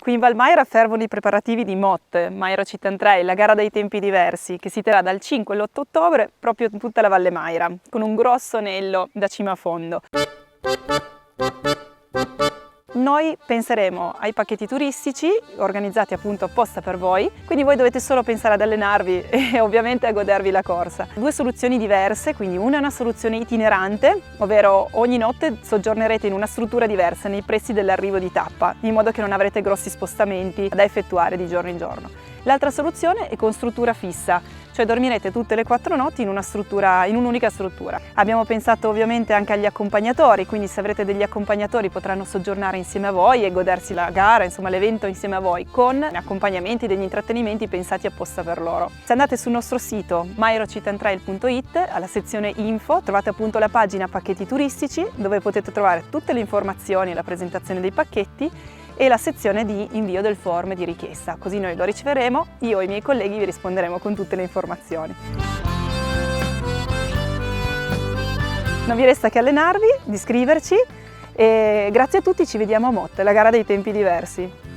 Qui in Val Maira fervono i preparativi di MOT, Maira Città Trail, la gara dei tempi diversi, che si terrà dal 5 all'8 ottobre proprio in tutta la Valle Maira, con un grosso anello da cima a fondo. Noi penseremo ai pacchetti turistici organizzati appunto apposta per voi, quindi voi dovete solo pensare ad allenarvi e ovviamente a godervi la corsa. Due soluzioni diverse, quindi una è una soluzione itinerante, ovvero ogni notte soggiornerete in una struttura diversa nei pressi dell'arrivo di tappa, in modo che non avrete grossi spostamenti da effettuare di giorno in giorno. L'altra soluzione è con struttura fissa, cioè dormirete tutte le 4 notti in un'unica struttura. Abbiamo pensato ovviamente anche agli accompagnatori, quindi se avrete degli accompagnatori potranno soggiornare insieme a voi e godersi la gara, insomma l'evento insieme a voi, con accompagnamenti, degli intrattenimenti pensati apposta per loro. Se andate sul nostro sito mairocittantrail.it, alla sezione info, trovate appunto la pagina pacchetti turistici, dove potete trovare tutte le informazioni e la presentazione dei pacchetti, e la sezione di invio del form di richiesta, così noi lo riceveremo, io e i miei colleghi vi risponderemo con tutte le informazioni. Non vi resta che allenarvi, di iscriverci e grazie a tutti, ci vediamo a MOT, la gara dei tempi diversi.